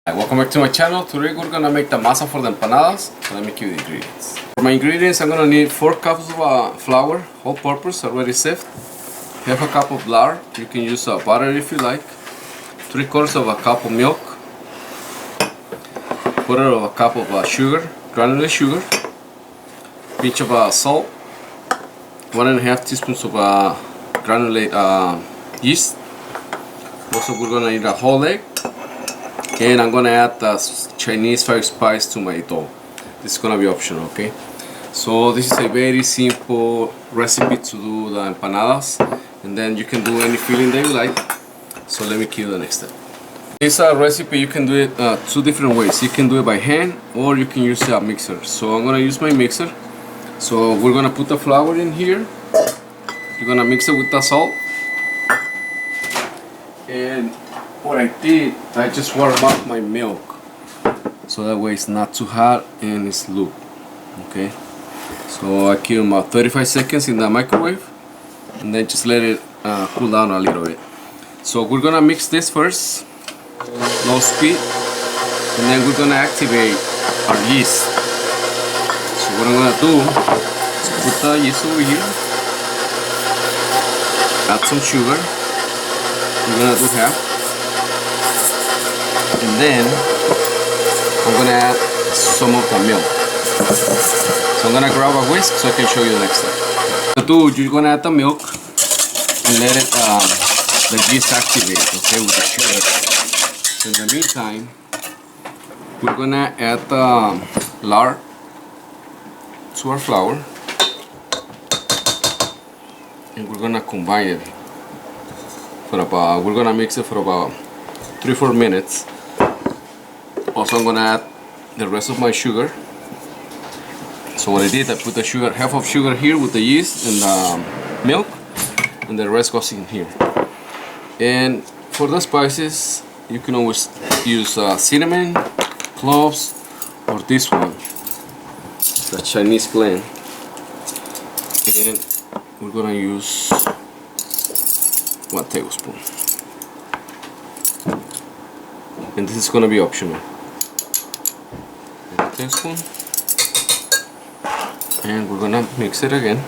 Hi, welcome back to my channel. Today we're gonna make the masa for the empanadas. So let me give you the ingredients. For my ingredients, I'm gonna need 4 cups of flour, all-purpose, already sieved. Half a cup of lard. You can use butter if you like. 3/4 of a cup of milk. 1/4 of a cup of sugar, granulated sugar. Pinch of salt. 1.5 teaspoons of granulated yeast. Also, we're gonna need a whole egg. And I'm gonna add the Chinese 5 spice to my dough. This is gonna be optional, okay? So this is a very simple recipe to do the empanadas, and then you can do any filling that you like. So let me give you the next step. This recipe you can do it 2 different ways. You can do it by hand or you can use a mixer. So I'm gonna use my mixer. So we're gonna put the flour in here. You're gonna mix it with the salt. And what I did, I just warmed up my milk so that way it's not too hot and it's loose. Okay, so I keep them about 35 seconds in the microwave and then just let it cool down a little bit. So we're gonna mix this first, low speed, and then we're gonna activate our yeast. So what I'm gonna do is put the yeast over here, add some sugar. We're gonna do half. And then I'm gonna add some of the milk. So I'm gonna grab a whisk so I can show you the next step. You're gonna add the milk and let it the yeast activate, okay, with the sugar. So in the meantime, we're gonna add the lard to our flour, and we're gonna combine it for about. We're gonna mix it for about 3-4 minutes. Also, I'm gonna add the rest of my sugar. So what I did, I put the sugar, half of sugar here with the yeast and the milk, and the rest goes in here. And for the spices, you can always use cinnamon, cloves, or this one, the Chinese blend. And we're gonna use 1 tablespoon. And this is gonna be optional. Teaspoon, and we're gonna mix it again.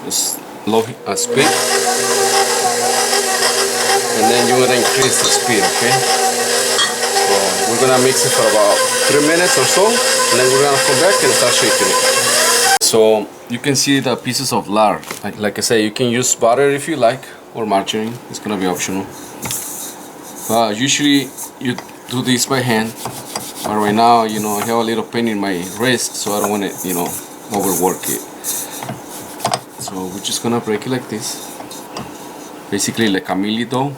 Just low speed, and then you're gonna increase the speed. Okay. So we're gonna mix it for about 3 minutes or so, and then we're gonna come back and start shaking it. So you can see the pieces of lard. Like I say, you can use butter if you like, or margarine. It's gonna be optional. Usually you do this by hand. But right now, I have a little pain in my wrist, so I don't want to, overwork it. So we're just gonna break it like this. Basically like a mealy dough.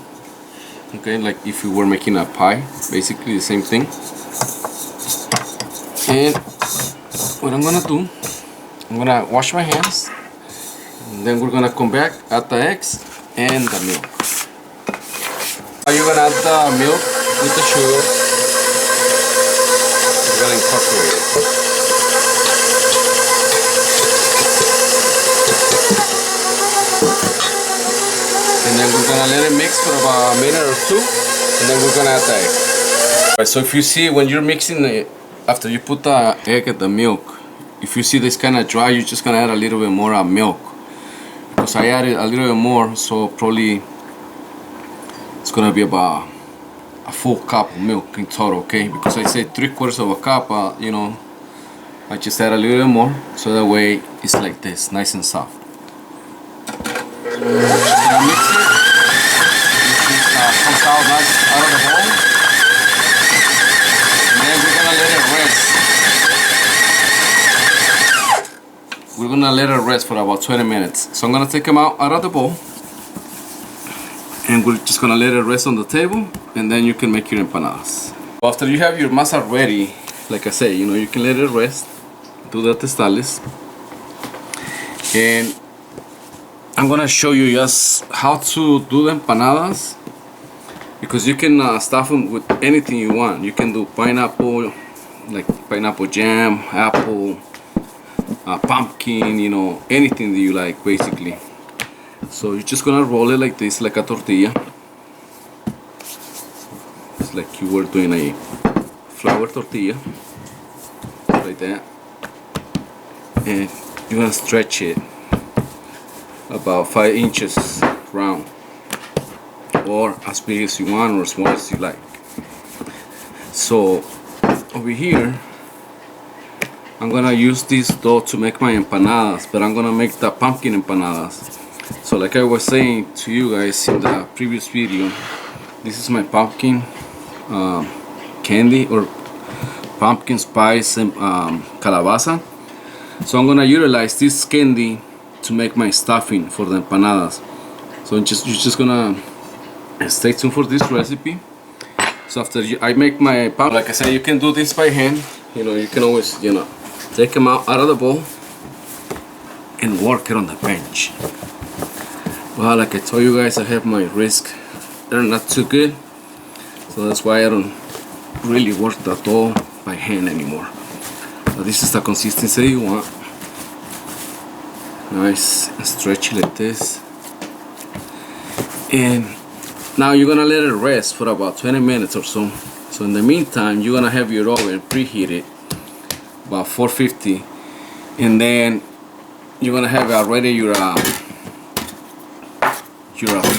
Okay, like if you were making a pie, basically the same thing. And what I'm gonna do, I'm gonna wash my hands, and then we're gonna come back, add the eggs and the milk. Now you're gonna add the milk with the sugar. We're gonna incorporate it. And then we're gonna let it mix for about a minute or 2, and then we're gonna add the egg. Right, so if you see when you're mixing it, after you put the egg and the milk, if you see this kind of dry, you're just gonna add a little bit more milk. Because I added a little bit more, so probably it's gonna be about a full cup of milk in total, okay? Because I said 3/4 of a cup, I just add a little bit more, so that way it's like this, nice and soft. Just gonna mix it. It comes out nice out of the bowl, and then we're gonna let it rest. We're gonna let it rest for about 20 minutes. So I'm gonna take them out of the bowl. And we're just gonna let it rest on the table, and then you can make your empanadas. After you have your masa ready, like I say, you can let it rest, do the testales, and I'm gonna show you just how to do the empanadas, because you can stuff them with anything you want. You can do pineapple, like pineapple jam, apple, pumpkin, anything that you like, basically. So you're just gonna roll it like this, like a tortilla. It's like you were doing a flour tortilla, like that, and you're gonna stretch it about 5 inches round, or as big as you want or as small as you like. So over here I'm gonna use this dough to make my empanadas, but I'm gonna make the pumpkin empanadas. So like I was saying to you guys in the previous video, this is my pumpkin candy or pumpkin spice and calabaza. So I'm gonna utilize this candy to make my stuffing for the empanadas. So you're just gonna stay tuned for this recipe. So after I make my pumpkin, like I said, you can do this by hand. You can always take them out of the bowl and work it on the bench. Well, like I told you guys, I have my wrists, they're not too good, so that's why I don't really work the dough by hand anymore. But this is the consistency you want. Nice and stretchy like this. And now you're gonna let it rest for about 20 minutes or so. So in the meantime, you're gonna have your oven preheated about 450, and then you're gonna have already your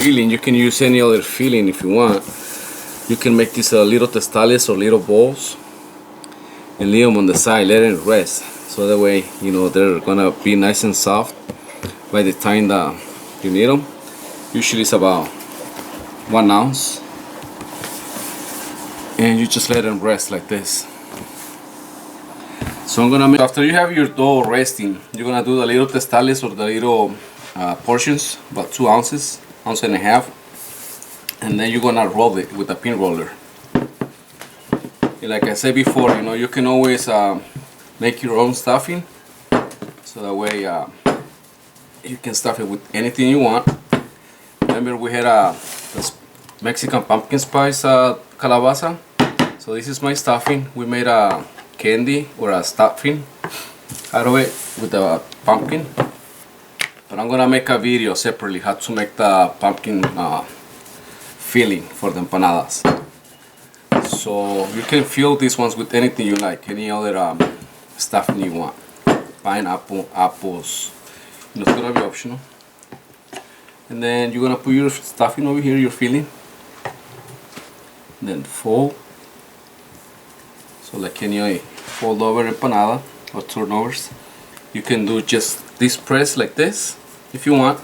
filling. You can use any other filling if you want. You can make these little tostales or little balls and leave them on the side, let it rest, so that way they're gonna be nice and soft by the time that you need them. Usually it's about 1 ounce, and you just let them rest like this. So I'm gonna make, after you have your dough resting, you're gonna do the little tostales or the little portions, about 2 ounces, ounce and a half, and then you're gonna roll it with a pin roller. And like I said before, you can always make your own stuffing, so that way you can stuff it with anything you want. Remember, we had a Mexican pumpkin spice calabaza. So this is my stuffing. We made a candy or a stuffing out of it with the pumpkin. But I'm gonna make a video separately how to make the pumpkin filling for the empanadas. So you can fill these ones with anything you like, any other stuffing you want. Pineapple, apples, it's gonna be optional. And then you're gonna put your stuffing over here, your filling. Then fold. So like any fold over empanada or turnovers. You can do just this press like this if you want.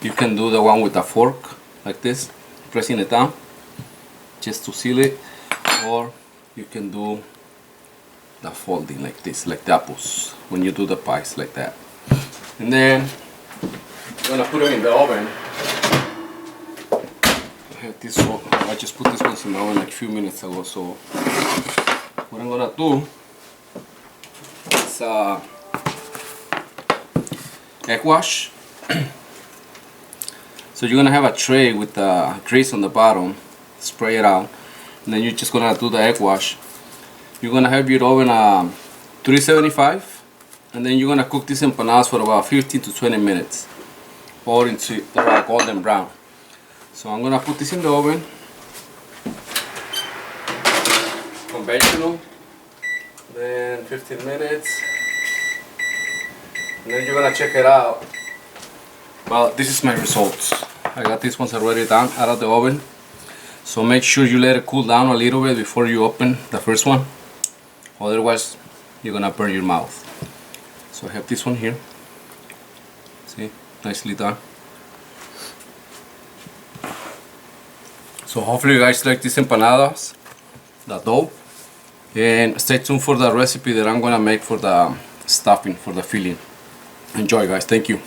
You can do the one with a fork like this, pressing it down just to seal it, or you can do the folding like this, like the apples when you do the pies like that. And then I'm gonna put it in the oven. I have this one. I just put this one in the oven like a few minutes ago. So what I'm gonna do is egg wash. So you're gonna have a tray with grease on the bottom, spray it out, and then you're just gonna do the egg wash. You're gonna have your oven 375, and then you're gonna cook these empanadas for about 15 to 20 minutes, or into golden brown. So I'm gonna put this in the oven, conventional, then 15 minutes, and then you're gonna check it out. Well, this is my results. I got these ones already done out of the oven. So make sure you let it cool down a little bit before you open the first one. Otherwise, you're gonna burn your mouth. So I have this one here. See, nicely done. So hopefully you guys like these empanadas, the dough. And stay tuned for the recipe that I'm gonna make for the stuffing, for the filling. Enjoy guys, thank you.